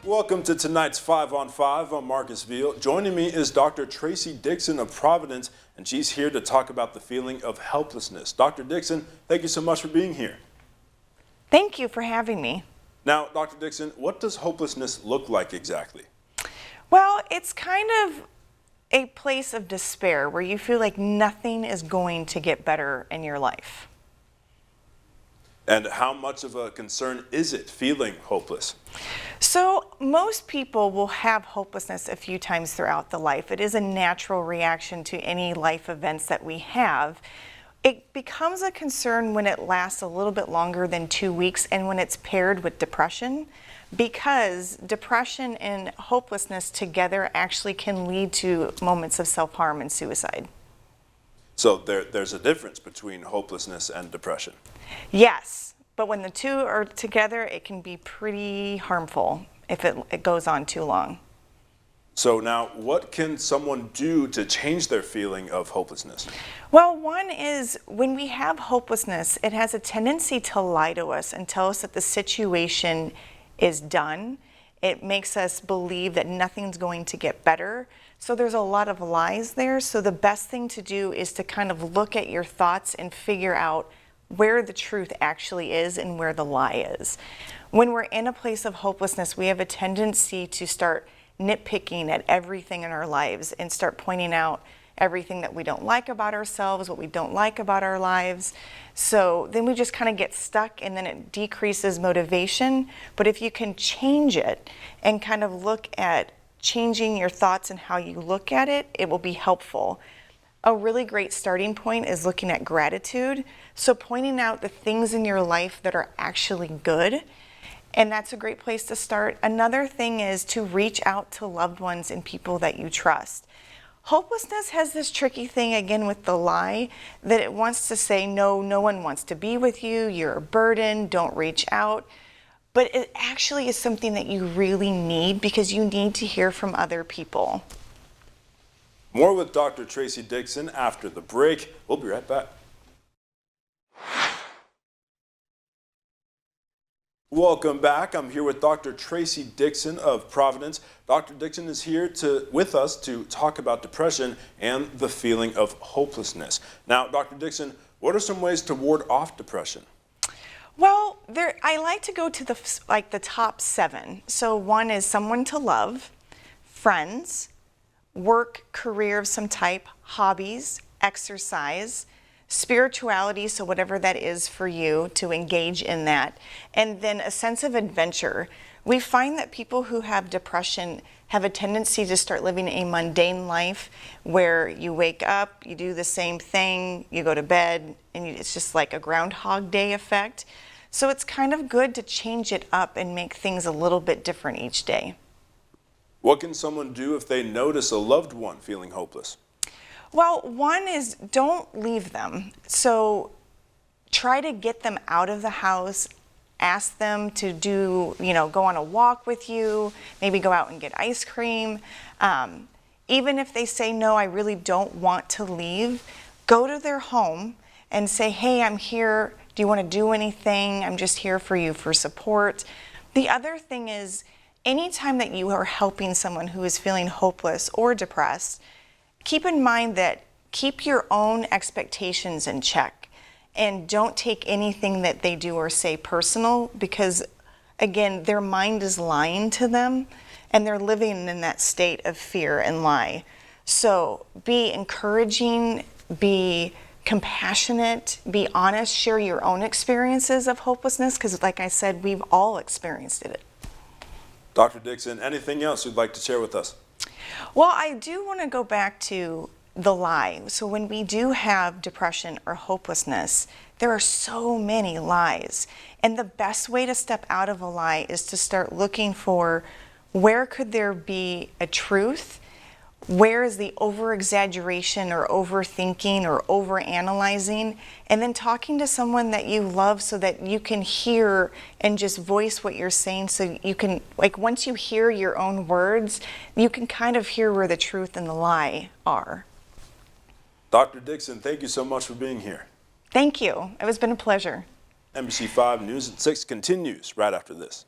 Welcome to tonight's 5 on 5. I'm Marcus Veal. Joining me is Dr. Tracy Dixon of Providence, and she's here to talk about the feeling of helplessness. Dr. Dixon, thank you so much for being here. Thank you for having me. Now, Dr. Dixon, what does hopelessness look like exactly? Well, it's kind of a place of despair where you feel like nothing is going to get better in your life. And how much of a concern is it feeling hopeless? So most people will have hopelessness a few times throughout the life. It is a natural reaction to any life events that we have. It becomes a concern when it lasts a little bit longer than 2 weeks and when it's paired with depression, because depression and hopelessness together actually can lead to moments of self-harm and suicide. So there's a difference between hopelessness and depression. Yes, but when the two are together, it can be pretty harmful if it goes on too long. So now, what can someone do to change their feeling of hopelessness? Well, one is when we have hopelessness, it has a tendency to lie to us and tell us that the situation is done. It makes us believe that nothing's going to get better. So there's a lot of lies there. So the best thing to do is to kind of look at your thoughts and figure out where the truth actually is and where the lie is. When we're in a place of hopelessness, we have a tendency to start nitpicking at everything in our lives and start pointing out everything that we don't like about ourselves, what we don't like about our lives. So then we just kind of get stuck and then it decreases motivation. But if you can change it and kind of look at changing your thoughts and how you look at it, it will be helpful. A really great starting point is looking at gratitude. So pointing out the things in your life that are actually good. And that's a great place to start. Another thing is to reach out to loved ones and people that you trust. Hopelessness has this tricky thing again with the lie that it wants to say, no, no one wants to be with you, you're a burden, don't reach out. But it actually is something that you really need because you need to hear from other people. More with Dr. Tracy Dixon after the break. We'll be right back. Welcome back. I'm here with Dr. Tracy Dixon of Providence. Dr. Dixon is here with us to talk about depression and the feeling of hopelessness. Now, Dr. Dixon, what are some ways to ward off depression? Well, I like to go to the top 7. So one is someone to love, friends, work, career of some type, hobbies, exercise, spirituality, so whatever that is for you, to engage in that, and then a sense of adventure. We find that people who have depression have a tendency to start living a mundane life where you wake up, you do the same thing, you go to bed, and it's just like a Groundhog Day effect. So it's kind of good to change it up and make things a little bit different each day. What can someone do if they notice a loved one feeling hopeless? Well, one is don't leave them. So try to get them out of the house, ask them to go on a walk with you, maybe go out and get ice cream. Even if they say, no, I really don't want to leave, go to their home and say, hey, I'm here. Do you want to do anything? I'm just here for you for support. The other thing is, anytime that you are helping someone who is feeling hopeless or depressed, keep in mind that keep your own expectations in check and don't take anything that they do or say personal because, again, their mind is lying to them and they're living in that state of fear and lie. So be encouraging, be compassionate, be honest, share your own experiences of hopelessness because, like I said, we've all experienced it. Dr. Dixon, anything else you'd like to share with us? Well, I do want to go back to the lie. So when we do have depression or hopelessness, there are so many lies. And the best way to step out of a lie is to start looking for where could there be a truth. Where is the over-exaggeration or overthinking or over-analyzing? And then talking to someone that you love so that you can hear and just voice what you're saying so you can, once you hear your own words, you can kind of hear where the truth and the lie are. Dr. Dixon, thank you so much for being here. Thank you. It's been a pleasure. NBC5 News at 6 continues right after this.